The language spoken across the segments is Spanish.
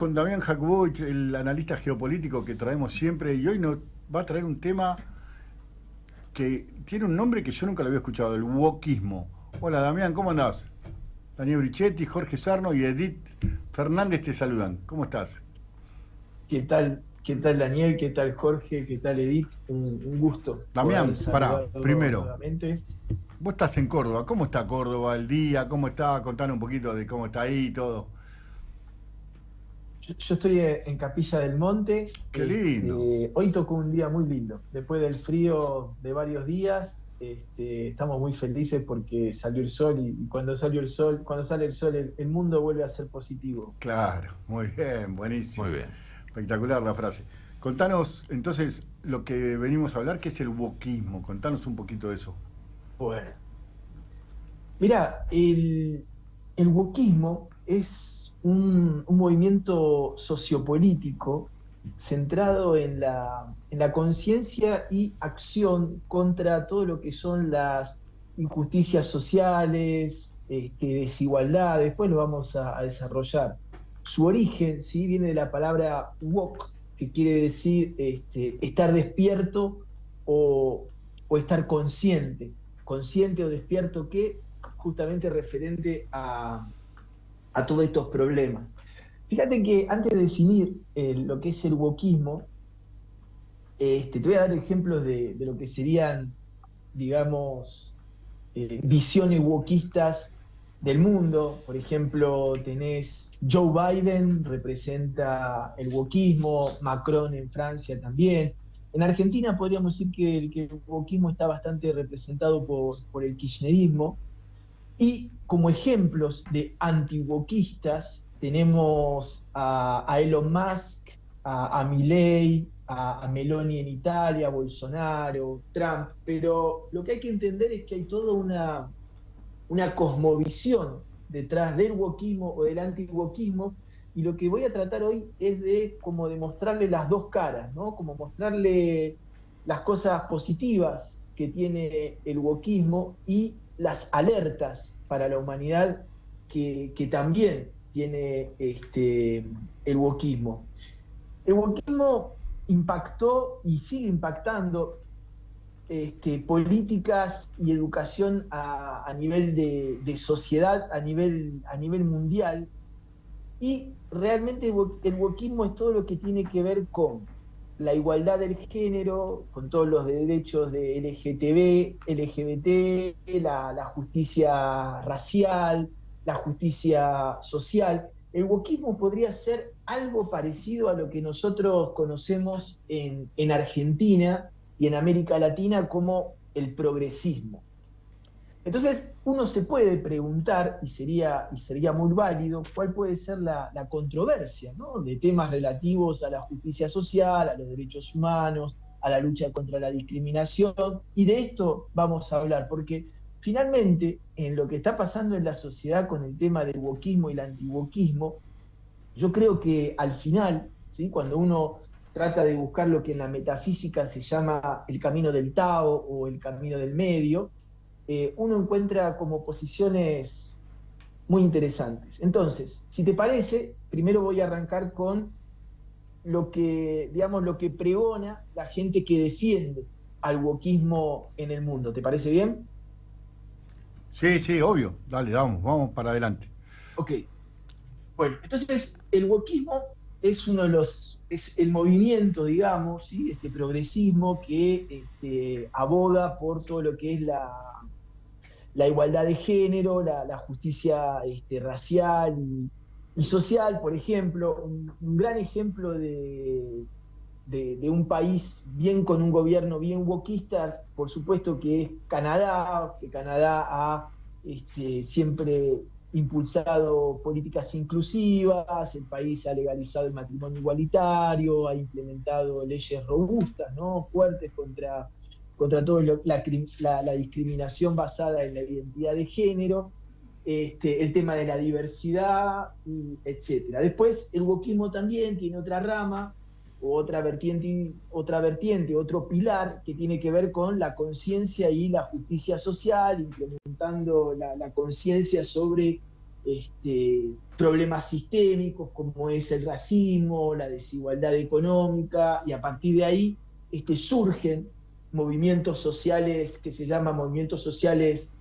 Con Damián Jakubowicz, el analista geopolítico que traemos siempre, y hoy nos va a traer un tema que tiene un nombre que yo nunca lo había escuchado, el wokismo. Hola Damián, ¿cómo andás? Daniel Brichetti, Jorge Sarno y Edith Fernández te saludan. ¿Cómo estás? Qué tal Daniel? ¿Qué tal Jorge? ¿Qué tal Edith? Un gusto poder Damián, pará, saludarlos primero, nuevamente. vos estás en Córdoba, ¿cómo está Córdoba el día? ¿Cómo está? Contanos un poquito de cómo está ahí y todo. Yo estoy en Capilla del Monte. Qué lindo. Hoy tocó un día muy lindo. Después del frío de varios días, estamos muy felices porque salió el sol y cuando salió el sol, cuando sale el sol, el mundo vuelve a ser positivo. Claro, muy bien, Muy buenísimo. bien. Espectacular la frase. Contanos entonces lo que venimos a hablar, que es el wokismo. Contanos un poquito de eso. Bueno, mira, el wokismo es un movimiento sociopolítico centrado en la conciencia y acción contra todo lo que son las injusticias sociales, desigualdad. Después lo vamos a desarrollar. Su origen, ¿sí? Viene de la palabra wok, que quiere decir estar despierto o, o estar consciente o despierto, que justamente referente a todos estos problemas. Fíjate que antes de definir lo que es el wokismo, te voy a dar ejemplos de lo que serían, digamos, visiones wokistas del mundo. Por ejemplo, tenés Joe Biden, representa el wokismo, Macron en Francia también. En Argentina podríamos decir que el wokismo está bastante representado por el kirchnerismo. Y como ejemplos de antiwokistas tenemos a Elon Musk, a Milei, a Meloni en Italia, Bolsonaro, Trump, pero lo que hay que entender es que hay toda una cosmovisión detrás del wokismo o del antiwokismo, y lo que voy a tratar hoy es de como demostrarle las dos caras, ¿no? Como mostrarle las cosas positivas que tiene el wokismo y las alertas para la humanidad que también tiene el wokismo. El wokismo impactó y sigue impactando políticas y educación a nivel de sociedad, a nivel mundial, y realmente el wokismo es todo lo que tiene que ver con la igualdad del género, con todos los derechos de LGBT, la justicia racial, la justicia social. El wokismo podría ser algo parecido a lo que nosotros conocemos en Argentina y en América Latina como el progresismo. Entonces, uno se puede preguntar, y sería muy válido, cuál puede ser la controversia, ¿no? De temas relativos a la justicia social, a los derechos humanos, a la lucha contra la discriminación, y de esto vamos a hablar, porque finalmente, en lo que está pasando en la sociedad con el tema del wokismo y el antiwokismo, yo creo que al final, ¿sí? Cuando uno trata de buscar lo que en la metafísica se llama el camino del Tao o el camino del medio, uno encuentra como posiciones muy interesantes. Entonces, si te parece, primero voy a arrancar con lo que, digamos, lo que pregona la gente que defiende al wokismo en el mundo. ¿Te parece bien? Sí, sí, obvio. Dale, vamos, vamos para adelante. Ok. Bueno, entonces el wokismo es uno de es el movimiento, digamos, ¿sí? Este progresismo que aboga por todo lo que es la igualdad de género, la justicia racial y social. Por ejemplo, un gran ejemplo de un país bien con un gobierno bien wokista, por supuesto que es Canadá, que Canadá ha siempre impulsado políticas inclusivas, el país ha legalizado el matrimonio igualitario, ha implementado leyes robustas, ¿no? Fuertes contra toda la discriminación basada en la identidad de género, el tema de la diversidad, etcétera. Después, el wokismo también tiene otra rama, o otra vertiente, otro pilar que tiene que ver con la conciencia y la justicia social, implementando la conciencia sobre problemas sistémicos como es el racismo, la desigualdad económica, y a partir de ahí surgen movimientos sociales que se llaman movimientos sociales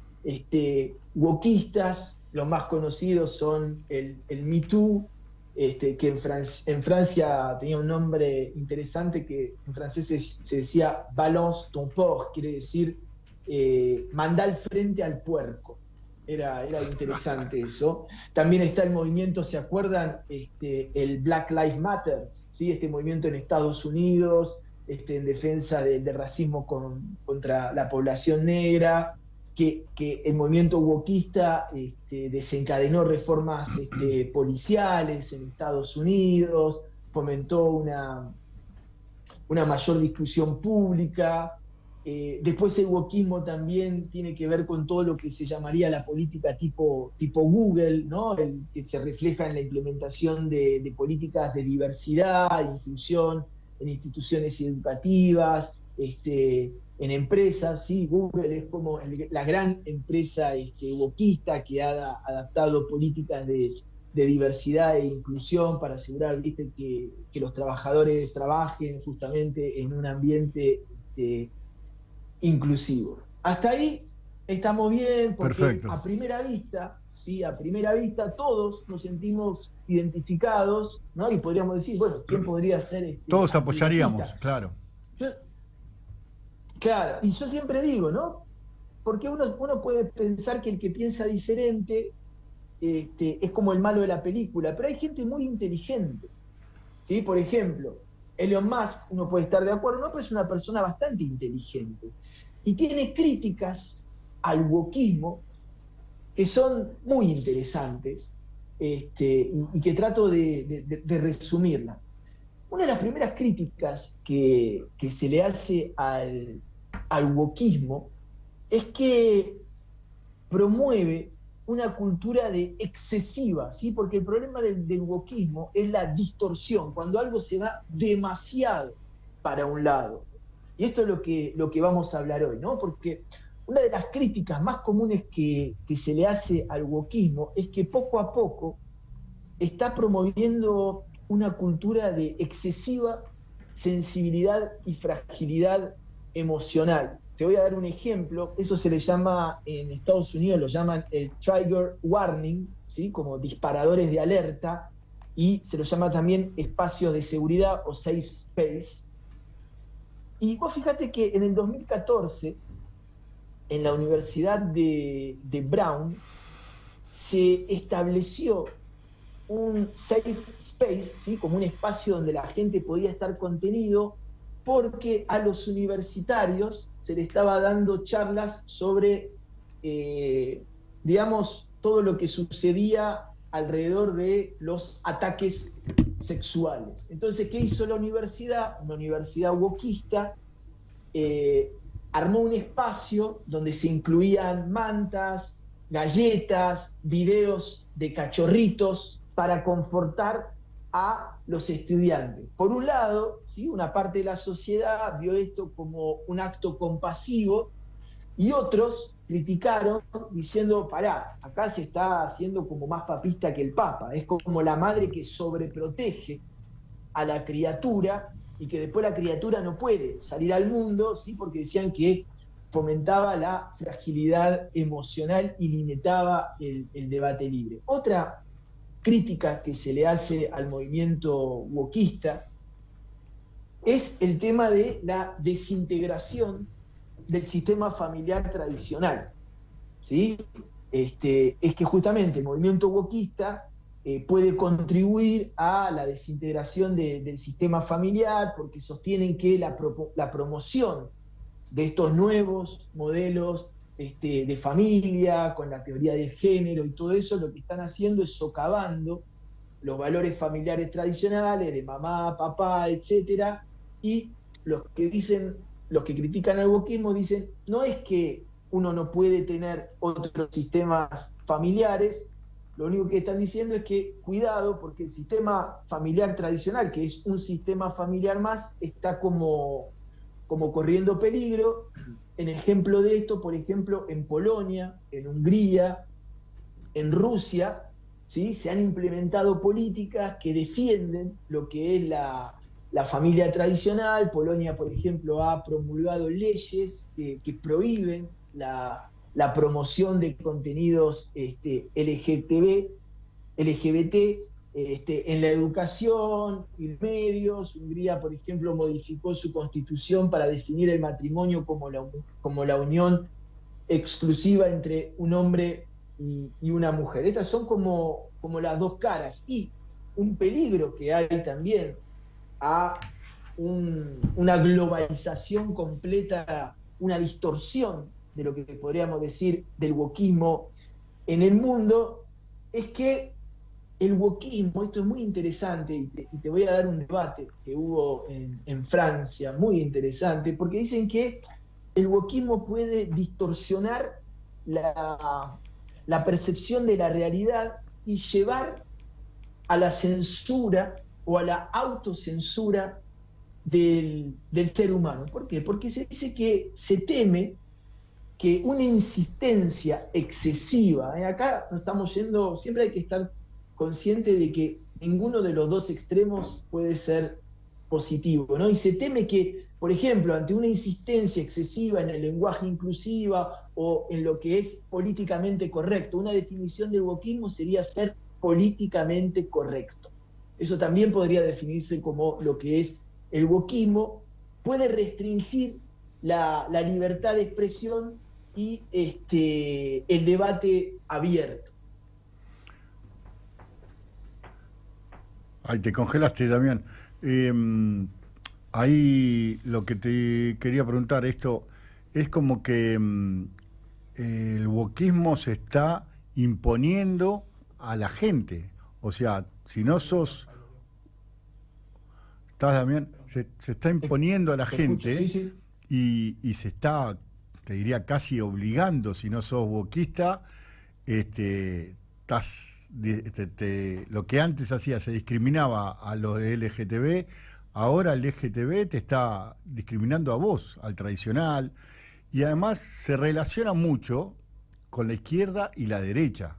wokistas. Los más conocidos son el Me Too, que en Francia tenía un nombre interesante que en francés se decía balance ton porc, quiere decir mandá al frente al puerco. Era interesante eso. También está el movimiento, ¿se acuerdan? El Black Lives Matter, ¿sí? Este movimiento en Estados Unidos, en defensa del racismo contra la población negra, que el movimiento wokista desencadenó reformas policiales en Estados Unidos, fomentó una mayor discusión pública. Después el wokismo también tiene que ver con todo lo que se llamaría la política tipo Google, ¿no? Que se refleja en la implementación de políticas de diversidad, inclusión en instituciones educativas, en empresas. ¿Sí? Google es como la gran empresa wokista que ha adaptado políticas de diversidad e inclusión para asegurar, ¿viste? Que los trabajadores trabajen justamente en un ambiente inclusivo. Hasta ahí estamos bien, porque perfecto. a primera vista, ¿sí? A primera vista todos nos sentimos identificados, ¿no? Y podríamos decir, bueno, ¿quién podría ser Todos apoyaríamos, antirracista? claro. Claro, y yo siempre digo, ¿no? Porque uno puede pensar que el que piensa diferente es como el malo de la película, pero hay gente muy inteligente, ¿sí? Por ejemplo, Elon Musk, uno puede estar de acuerdo, ¿no? Pero es una persona bastante inteligente y tiene críticas al wokismo que son muy interesantes, y que trato de resumirla. Una de las primeras críticas que se le hace al wokismo es que promueve una cultura de excesiva, ¿sí? Porque el problema del wokismo es la distorsión, cuando algo se va demasiado para un lado. Y esto es lo que vamos a hablar hoy, ¿no? Porque una de las críticas más comunes que se le hace al wokismo es que poco a poco está promoviendo una cultura de excesiva sensibilidad y fragilidad emocional. Te voy a dar un ejemplo, eso se le llama, en Estados Unidos lo llaman el trigger warning, ¿sí? Como disparadores de alerta, y se lo llama también espacios de seguridad o safe space. Y vos fíjate que en el 2014, en la Universidad de Brown, se estableció un safe space, ¿sí? Como un espacio donde la gente podía estar contenido, porque a los universitarios se le estaba dando charlas sobre, digamos, todo lo que sucedía alrededor de los ataques sexuales. Entonces, ¿qué hizo la universidad? Una universidad wokista, armó un espacio donde se incluían mantas, galletas, videos de cachorritos para confortar a los estudiantes. Por un lado, ¿sí? Una parte de la sociedad vio esto como un acto compasivo y otros criticaron diciendo, pará, acá se está haciendo como más papista que el Papa, es como la madre que sobreprotege a la criatura y que después la criatura no puede salir al mundo, ¿sí? Porque decían que fomentaba la fragilidad emocional y limitaba el debate libre. Otra crítica que se le hace al movimiento wokista es el tema de la desintegración del sistema familiar tradicional, ¿sí? Es que justamente el movimiento wokista puede contribuir a la desintegración del sistema familiar, porque sostienen que la promoción de estos nuevos modelos de familia, con la teoría de género y todo eso, lo que están haciendo es socavando los valores familiares tradicionales de mamá, papá, etcétera, y los que critican al wokismo dicen, no es que uno no puede tener otros sistemas familiares, lo único que están diciendo es que cuidado, porque el sistema familiar tradicional, que es un sistema familiar más, está como corriendo peligro. En ejemplo de esto, por ejemplo, en Polonia, en Hungría, en Rusia, ¿sí? Se han implementado políticas que defienden lo que es la familia tradicional. Polonia, por ejemplo, ha promulgado leyes que prohíben la promoción de contenidos LGBT en la educación y medios. Hungría, por ejemplo, modificó su constitución para definir el matrimonio como la unión exclusiva entre un hombre y una mujer. Estas son como las dos caras. Y un peligro que hay también a una globalización completa, una distorsión de lo que podríamos decir del wokismo en el mundo, es que el wokismo, esto es muy interesante, y te voy a dar un debate que hubo en Francia, muy interesante, porque dicen que el wokismo puede distorsionar la percepción de la realidad y llevar a la censura o a la autocensura del ser humano. ¿Por qué? Porque se dice que se teme que una insistencia excesiva, acá nos estamos yendo, siempre hay que estar consciente de que ninguno de los dos extremos puede ser positivo, ¿no? Y se teme que, por ejemplo, ante una insistencia excesiva en el lenguaje inclusiva o en lo que es políticamente correcto, una definición del wokismo sería ser políticamente correcto. Eso también podría definirse como lo que es el wokismo. Puede restringir la libertad de expresión y el debate abierto. Ahí te congelaste, Damián. Ahí lo que te quería preguntar, esto es como que el wokismo se está imponiendo a la gente. O sea, si no sos... ¿Estás, Damián? Se está imponiendo a la Te escucho, gente sí, sí. y se está, te diría, casi obligando, si no sos wokista, estás, lo que antes hacía, se discriminaba a los de LGTB, ahora el LGTB te está discriminando a vos, al tradicional, y además se relaciona mucho con la izquierda y la derecha,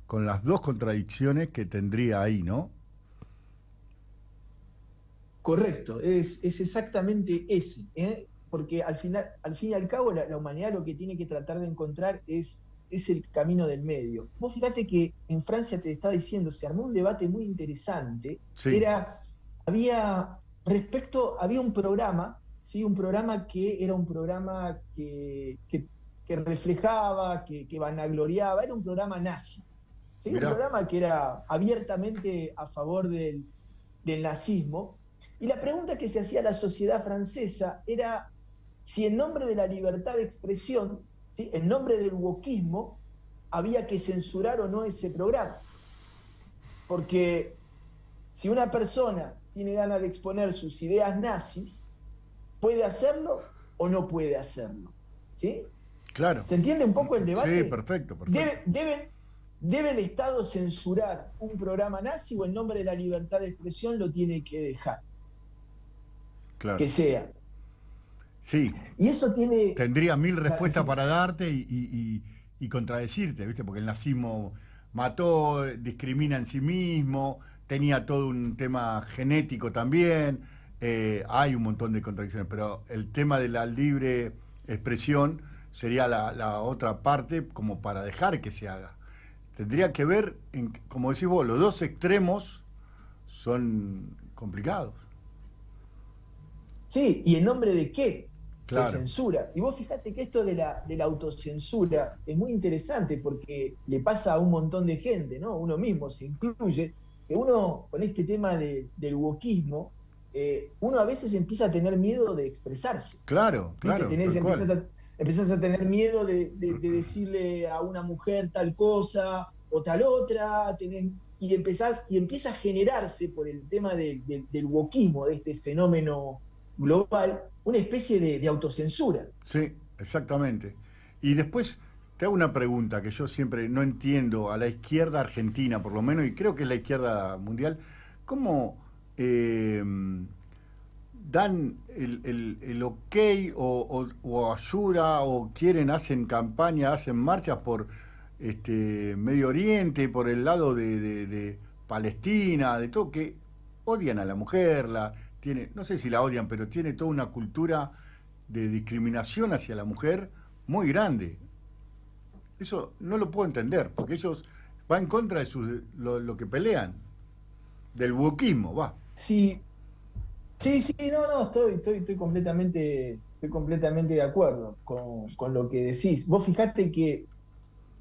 con las dos contradicciones que tendría ahí, ¿no? Correcto, es exactamente ese, ¿eh? Porque al fin y al cabo la humanidad lo que tiene que tratar de encontrar es el camino del medio. Vos fíjate que en Francia, te estaba diciendo, se armó un debate muy interesante. Sí, Había un programa, ¿sí? Un programa que era un programa que reflejaba, que vanagloriaba, era un programa nazi, ¿sí? Un mirá, programa que era abiertamente a favor del nazismo. Y la pregunta que se hacía a la sociedad francesa era si en nombre de la libertad de expresión, ¿sí? En nombre del wokismo, había que censurar o no ese programa. Porque si una persona tiene ganas de exponer sus ideas nazis, ¿puede hacerlo o no puede hacerlo? ¿Sí? claro. ¿Se entiende un poco el Sí, debate? perfecto, perfecto. ¿Debe el Estado censurar un programa nazi o en nombre de la libertad de expresión lo tiene que dejar? Que Claro. sea. Sí, Y eso tiene... tendría mil respuestas Sí, para darte y contradecirte, ¿viste? Porque el nazismo mató, discrimina en sí mismo, tenía todo un tema genético también, hay un montón de contradicciones, pero el tema de la libre expresión sería la otra parte como para dejar que se haga. Tendría que ver, como decís vos, los dos extremos son complicados. sí, ¿y en nombre de qué se Claro, censura? Y vos fíjate que esto de la autocensura es muy interesante porque le pasa a un montón de gente, ¿no? Uno mismo se incluye, que uno con este tema del wokismo, uno a veces empieza a tener miedo de expresarse, claro, ¿viste? claro, tal cual. Empezás a tener miedo de decirle a una mujer tal cosa o tal otra, y empieza a generarse por el tema del wokismo, de este fenómeno global, una especie de autocensura. Sí, exactamente. Y después te hago una pregunta que yo siempre no entiendo a la izquierda argentina, por lo menos, y creo que es la izquierda mundial, ¿cómo dan el ok o ayuda o quieren, hacen campaña, hacen marchas por Medio Oriente, por el lado de Palestina, de todo, que odian a la mujer, no sé si la odian, pero tiene toda una cultura de discriminación hacia la mujer muy grande. Eso no lo puedo entender, porque ellos va en contra de lo que pelean, del wokismo, va. Sí, sí, sí, no, no, estoy completamente de acuerdo con lo que decís. Vos fijate que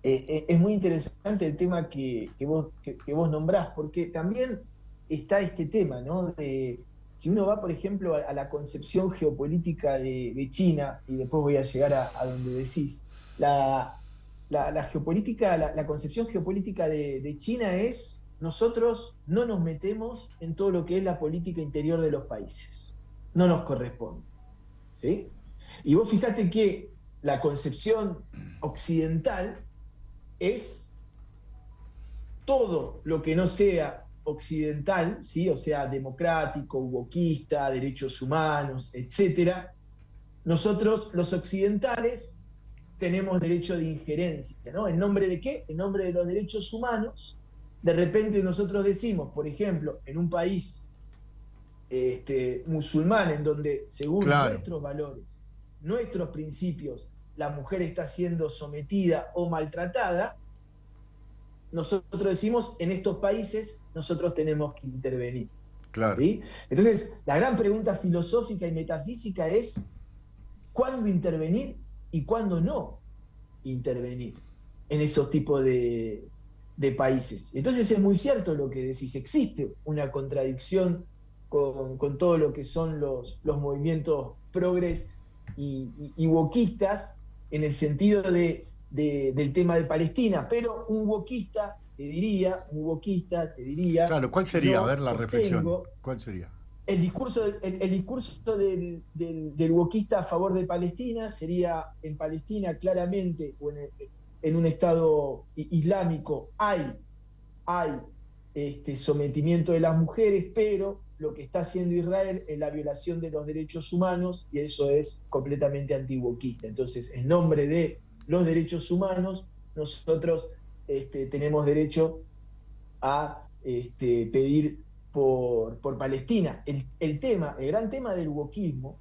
es muy interesante el tema que vos nombrás, porque también está este tema, ¿no? Si uno va, por ejemplo, a la concepción geopolítica de China, y después voy a llegar a donde decís, la, la geopolítica, la concepción geopolítica de China es: nosotros no nos metemos en todo lo que es la política interior de los países, no nos corresponde, ¿sí? Y vos fijate que la concepción occidental es todo lo que no sea occidental, ¿sí? O sea, democrático, wokista, derechos humanos, etcétera. Nosotros, los occidentales, tenemos derecho de injerencia, ¿no? ¿En nombre de qué? En nombre de los derechos humanos. De repente nosotros decimos, por ejemplo, en un país musulmán, en donde, según Claro, nuestros valores, nuestros principios, la mujer está siendo sometida o maltratada, nosotros decimos: en estos países nosotros tenemos que intervenir. claro, ¿Sí? Entonces, la gran pregunta filosófica y metafísica es: ¿cuándo intervenir y cuándo no intervenir en esos tipos de países? Entonces es muy cierto lo que decís, existe una contradicción con todo lo que son los movimientos progres y wokistas, en el sentido del tema de Palestina, pero un wokista te diría, claro. ¿Cuál sería? A yo ver la reflexión. sostengo ¿Cuál sería? el discurso del wokista a favor de Palestina sería: en Palestina claramente, o en un Estado islámico, hay sometimiento de las mujeres, pero lo que está haciendo Israel es la violación de los derechos humanos, y eso es completamente antiwokista. Entonces, en nombre de los derechos humanos, nosotros tenemos derecho a pedir por Palestina. El gran tema del wokismo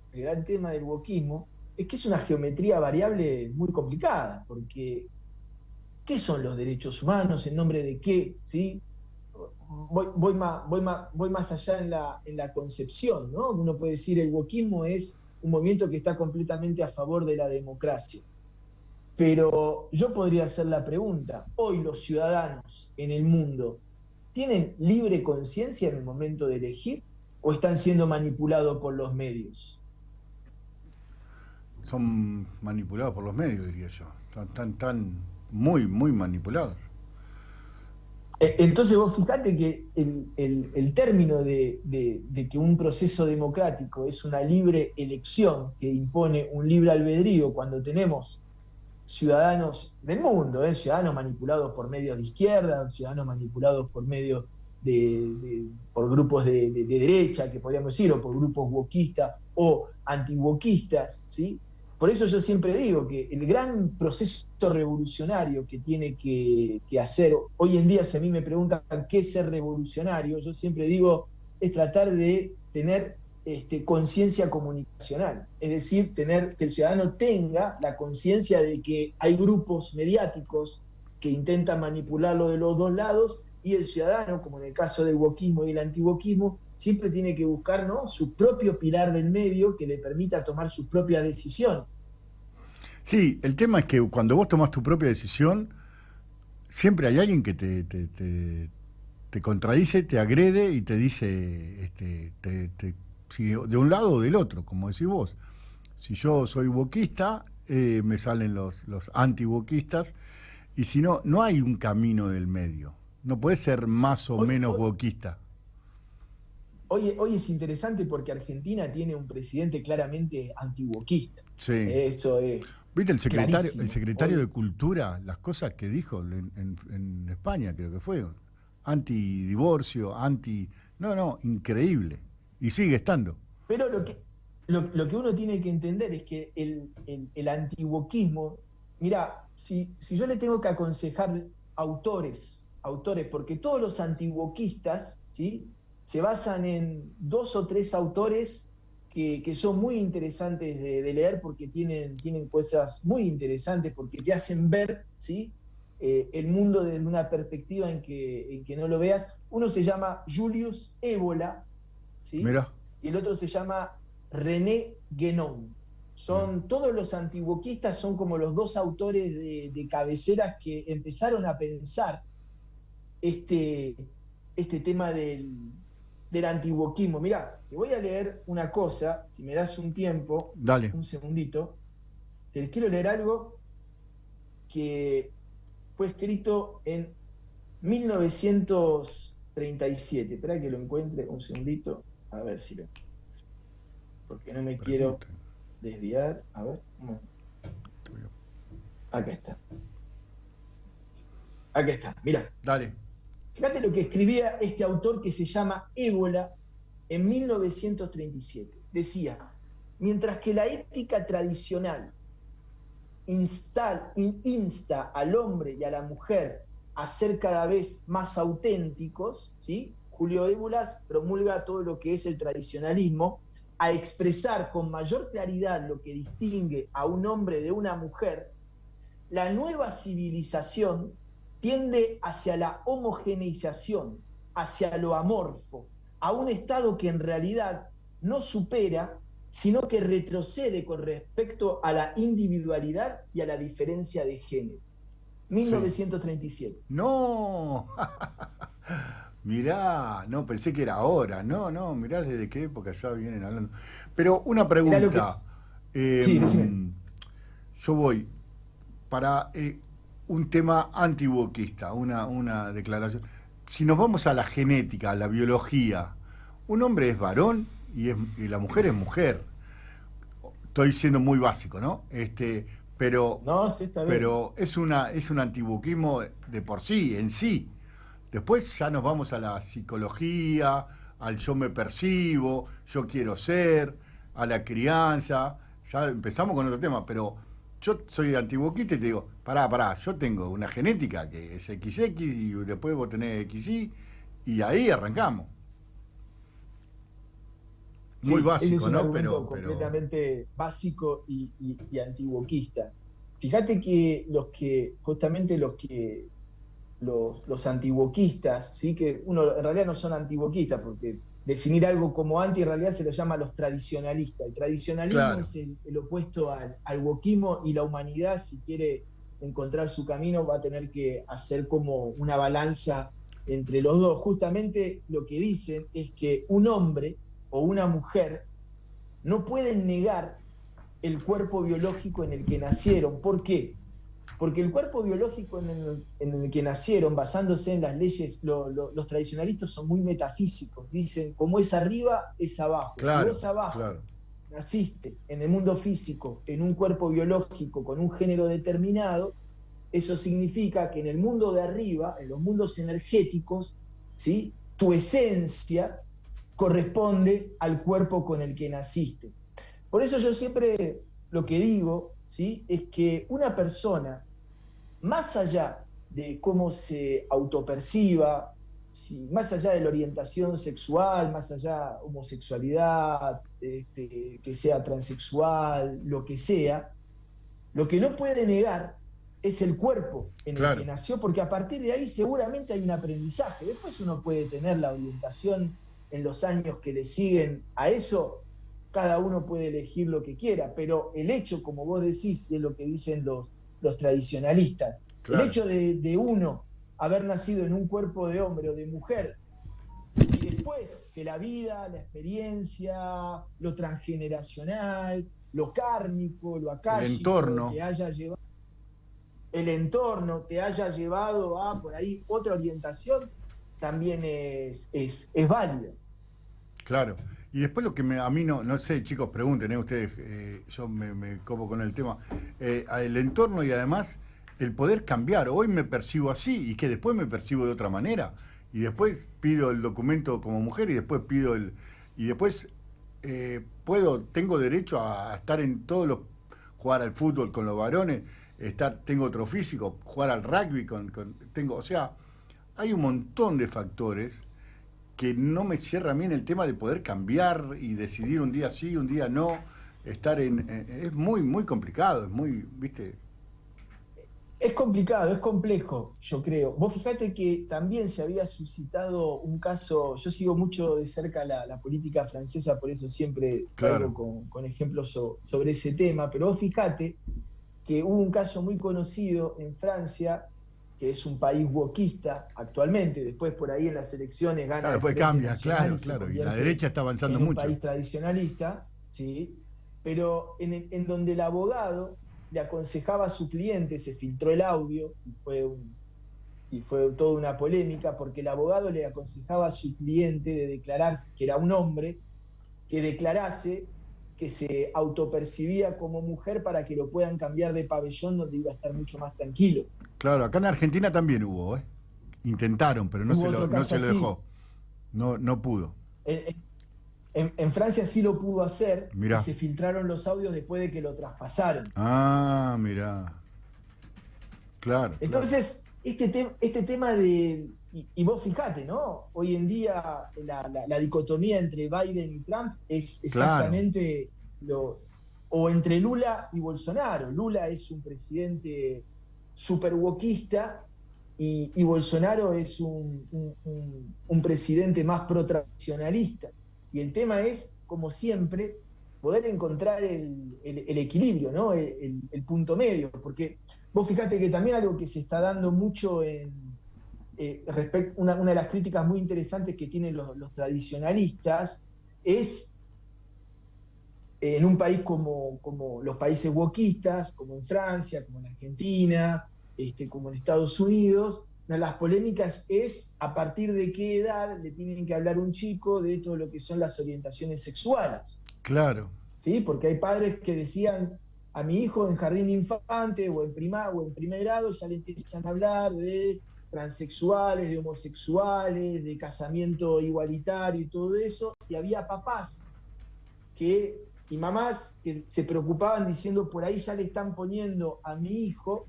es que es una geometría variable muy complicada, porque ¿qué son los derechos humanos? ¿En nombre de qué? ¿Sí? Voy más allá en la concepción, ¿no? Uno puede decir: el wokismo es un movimiento que está completamente a favor de la democracia. Pero yo podría hacer la pregunta: ¿hoy los ciudadanos en el mundo tienen libre conciencia en el momento de elegir, o están siendo manipulados por los medios? Son manipulados por los medios, diría yo. Tan muy, muy manipulados. Entonces vos fijate que el término de que un proceso democrático es una libre elección que impone un libre albedrío, cuando tenemos ciudadanos del mundo, ciudadanos manipulados por medios de izquierda, ciudadanos manipulados por medios por grupos de derecha, que podríamos decir, o por grupos wokistas o anti-wokistas, ¿sí? Por eso yo siempre digo que el gran proceso revolucionario que tiene que hacer hoy en día, si a mí me preguntan qué es ser revolucionario, yo siempre digo: es tratar de tener conciencia comunicacional, es decir, que el ciudadano tenga la conciencia de que hay grupos mediáticos que intentan manipularlo de los dos lados, y el ciudadano, como en el caso del wokismo y el antiwokismo, siempre tiene que buscar, ¿no?, su propio pilar del medio que le permita tomar sus propias decisiones. Sí, el tema es que cuando vos tomás tu propia decisión, siempre hay alguien que te contradice, te agrede y te dice, si de un lado o del otro, como decís vos. Si yo soy wokista, me salen los anti-wokistas, y si no, no hay un camino del medio. No puede ser más o Hoy, menos hoy, wokista. hoy es interesante porque Argentina tiene un presidente claramente antiwokista. Sí. Eso es ¿Viste el clarísimo. secretario de Cultura, las cosas que dijo en España, creo que fue? Anti-divorcio, anti... No, no, increíble. Y sigue estando. Pero lo que uno tiene que entender es que el antiwokismo Mira, si yo le tengo que aconsejar autores, porque todos los antiguoquistas, ¿sí? Se basan en dos o tres autores que son muy interesantes de leer porque tienen cosas muy interesantes, porque te hacen ver, ¿sí? El mundo desde una perspectiva en que no lo veas. Uno se llama Julius Evola, ¿sí? Mira, Y el otro se llama René Guénon. Todos los antiguoquistas son como los dos autores de cabeceras que empezaron a pensar este, este tema del antiguoquismo. Mirá, te voy a leer una cosa, si me das un tiempo, dale. un segundito, te quiero leer algo que fue escrito en 1937. Espera que lo encuentre un segundito, a ver si lo... Porque no me quiero Pregunta. desviar. A ver, un momento. Acá está. Acá está, mirá. Dale. Fíjate lo que escribía este autor que se llama Ébola en 1937. Decía, mientras que la ética tradicional insta al hombre y a la mujer a ser cada vez más auténticos, ¿sí? Julio Ébola promulga todo lo que es el tradicionalismo, a expresar con mayor claridad lo que distingue a un hombre de una mujer. La nueva civilización tiende hacia la homogeneización, hacia lo amorfo, a un estado que en realidad no supera, sino que retrocede con respecto a la individualidad y a la diferencia de género. Sí. 1937. No, mirá, no, pensé que era ahora. No, no, mirá desde qué época ya vienen hablando. Pero una Mirá lo que pregunta. es. Sí, decime. em, yo voy para un tema antiboquista, una declaración. Si nos vamos a la genética, a la biología, un hombre es varón y la mujer es mujer. Estoy siendo muy básico, ¿no? Pero, No, sí, está bien. pero es un antibuquismo de por sí, en sí. Después ya nos vamos a la psicología, al yo me percibo, yo quiero ser, a la crianza. Ya empezamos con otro tema, pero yo soy antibuquista y te digo, pará, yo tengo una genética que es XX y después vos tenés XY y ahí arrancamos. Muy Sí, ese es básico, un ¿no? argumento Pero completamente básico y antiguoquista. Fíjate que justamente los antiguoquistas, ¿sí? Que uno en realidad no son antiguoquistas, porque definir algo como anti en realidad se lo llama los tradicionalistas. El tradicionalismo claro, es el opuesto al wokismo, y la humanidad, si quiere encontrar su camino, va a tener que hacer como una balanza entre los dos. Justamente lo que dicen es que un hombre o una mujer no pueden negar el cuerpo biológico en el que nacieron. ¿Por qué? Porque el cuerpo biológico en el que nacieron, basándose en las leyes, los tradicionalistas son muy metafísicos. Dicen, como es arriba, es abajo. Si claro, vos abajo claro. naciste en el mundo físico, en un cuerpo biológico con un género determinado, eso significa que en el mundo de arriba, en los mundos energéticos, ¿sí? Tu esencia corresponde al cuerpo con el que naciste. Por eso yo siempre lo que digo, ¿sí? Es que una persona, más allá de cómo se autoperciba, si, más allá de la orientación sexual, más allá de homosexualidad, que sea transexual, lo que sea, lo que no puede negar es el cuerpo en el que Claro, nació, porque a partir de ahí seguramente hay un aprendizaje. Después uno puede tener la orientación en los años que le siguen a eso, cada uno puede elegir lo que quiera, pero el hecho, como vos decís, de lo que dicen los tradicionalistas, el claro. hecho de uno haber nacido en un cuerpo de hombre o de mujer, y después que la vida, la experiencia, lo transgeneracional, lo kármico, lo El akáshico, entorno, te haya llevado, el entorno te haya llevado a por ahí otra orientación, también es válida. claro. Y después lo que a mí no sé, chicos, pregunten, ustedes, yo me copo con el tema, el entorno y además el poder cambiar. Hoy me percibo así y que después me percibo de otra manera. Y después pido el documento como mujer y después pido el... Y después tengo derecho a estar en todos los... jugar al fútbol con los varones, tengo otro físico, jugar al rugby, o sea, hay un montón de factores que no me cierra a mí en el tema de poder cambiar y decidir un día sí, un día no, es muy, muy complicado, es muy, viste. Es complicado, es complejo, yo creo. Vos fijate que también se había suscitado un caso, yo sigo mucho de cerca la política francesa, por eso siempre traigo Claro. con ejemplos sobre ese tema, pero vos fijate que hubo un caso muy conocido en Francia, que es un país wokista actualmente, después por ahí en las elecciones gana Claro, el después Frente cambia, Nacional claro, y se claro, y la convierte derecha está avanzando en un mucho. país tradicionalista, ¿sí? Pero en donde el abogado le aconsejaba a su cliente, se filtró el audio y fue toda una polémica, porque el abogado le aconsejaba a su cliente de declarar que era un hombre, que declarase que se autopercibía como mujer para que lo puedan cambiar de pabellón donde iba a estar mucho más tranquilo. Claro, acá en Argentina también hubo, ¿eh? Intentaron, pero Hubo otro no caso se lo así. dejó. No, no pudo. En Francia sí lo pudo hacer y Mirá. se filtraron los audios después de que lo traspasaron. Ah, mirá. Claro, claro. Entonces, este tema y vos fijate, ¿no? Hoy en día la dicotomía entre Biden y Trump es Claro. exactamente o entre Lula y Bolsonaro. Lula es un presidente super wokista y Bolsonaro es un presidente más pro-tradicionalista. Y el tema es, como siempre, poder encontrar el equilibrio, ¿no? El punto medio, porque vos fijate que también algo que se está dando mucho una de las críticas muy interesantes que tienen los tradicionalistas es en un país como los países wokistas, como en Francia, como en Argentina, como en Estados Unidos, una de las polémicas es a partir de qué edad le tienen que hablar un chico de todo lo que son las orientaciones sexuales. Claro. ¿Sí? Porque hay padres que decían a mi hijo en jardín de infante o en primer grado ya le empiezan a hablar de transexuales, de homosexuales, de casamiento igualitario y todo eso, y había papás y mamás que se preocupaban diciendo por ahí ya le están poniendo a mi hijo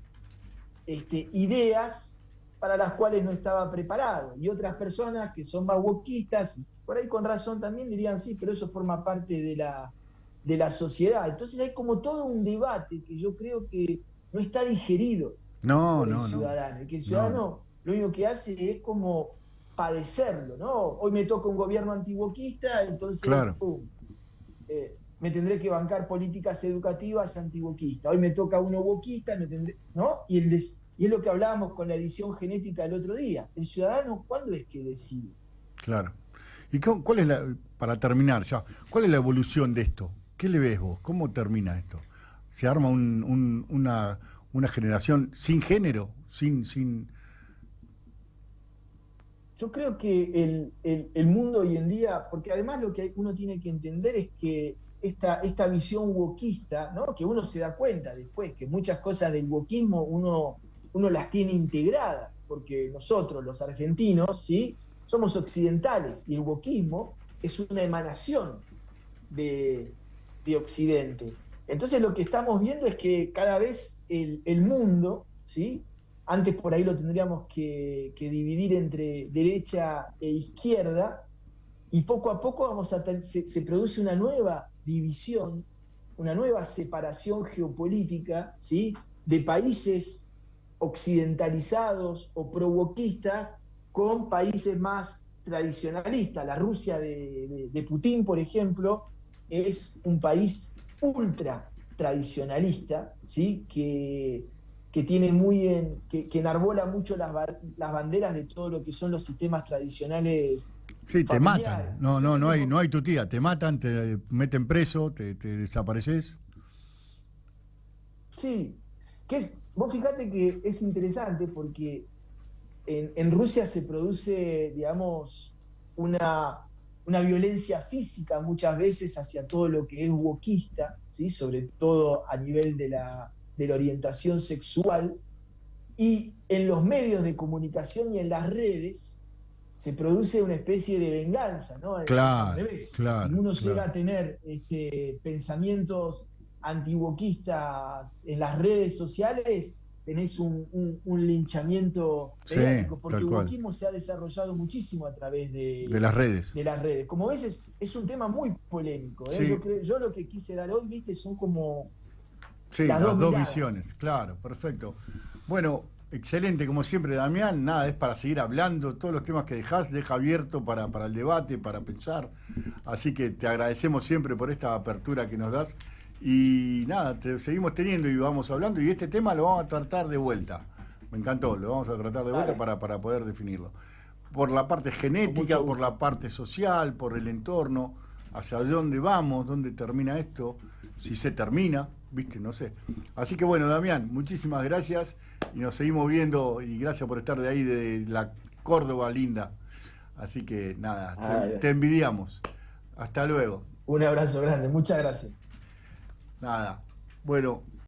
ideas para las cuales no estaba preparado. Y otras personas que son más wokistas, por ahí con razón también dirían, sí, pero eso forma parte de la sociedad. Entonces hay como todo un debate que yo creo que no está digerido No, por el no, no. ciudadano, y que el No, no. ciudadano lo único que hace es como padecerlo, ¿no? Hoy me toca un gobierno antiguoquista, entonces, Claro. pum, me tendré que bancar políticas educativas antiboquistas. Hoy me toca uno boquista, ¿no? Y es lo que hablábamos con la edición genética el otro día. El ciudadano, ¿cuándo es que decide? Claro. ¿Y cuál es para terminar ya, cuál es la evolución de esto? ¿Qué le ves vos? ¿Cómo termina esto? ¿Se arma una generación sin género? Sin... Yo creo que el mundo hoy en día, porque además lo que uno tiene que entender es que esta visión wokista, ¿no? Que uno se da cuenta después que muchas cosas del wokismo uno las tiene integradas, porque nosotros, los argentinos, ¿sí? Somos occidentales y el wokismo es una emanación de, de Occidente. Entonces lo que estamos viendo es que cada vez el mundo, ¿sí? Antes por ahí lo tendríamos que dividir entre derecha e izquierda, y poco a poco se produce una nueva división, una nueva separación geopolítica, ¿sí? De países occidentalizados o provoquistas con países más tradicionalistas. La Rusia de Putin, por ejemplo, es un país ultra tradicionalista, ¿sí? Que tiene que enarbola mucho las banderas de todo lo que son los sistemas tradicionales Sí, te matan. familiares. No, no, Entonces, no hay tu tía. Te matan, te meten preso, te desapareces. sí, vos fíjate que es interesante porque en Rusia se produce, digamos, una violencia física muchas veces hacia todo lo que es wokista, ¿sí? Sobre todo a nivel de la orientación sexual, y en los medios de comunicación y en las redes se produce una especie de venganza, ¿no? Al Claro, revés. Si claro, uno llega claro. a tener pensamientos antiwoquistas en las redes sociales, tenés un linchamiento Sí, mediático, porque tal el cual. wokismo se ha desarrollado muchísimo a través De las redes. de las redes. Como ves, es un tema muy polémico, ¿eh? Sí, Yo lo que quise dar hoy, viste, son como sí, las dos las dos visiones, miradas. claro, perfecto. Bueno, excelente, como siempre, Damián. Nada, es para seguir hablando. Todos los temas que dejás, deja abierto para el debate, para pensar. Así que te agradecemos siempre por esta apertura que nos das. Y nada, te seguimos teniendo y vamos hablando. Y este tema lo vamos a tratar de vuelta. Me encantó, lo vamos a tratar de vuelta Dale, para poder definirlo. Por la parte con mucho genética, por la gusto. parte social, por el entorno, hacia dónde vamos, dónde termina esto, si se termina, viste, no sé. Así que bueno, Damián, muchísimas gracias y nos seguimos viendo y gracias por estar de ahí, de la Córdoba linda. Así que nada, Ah, te envidiamos. Hasta luego. un abrazo grande, muchas gracias. Nada. Bueno,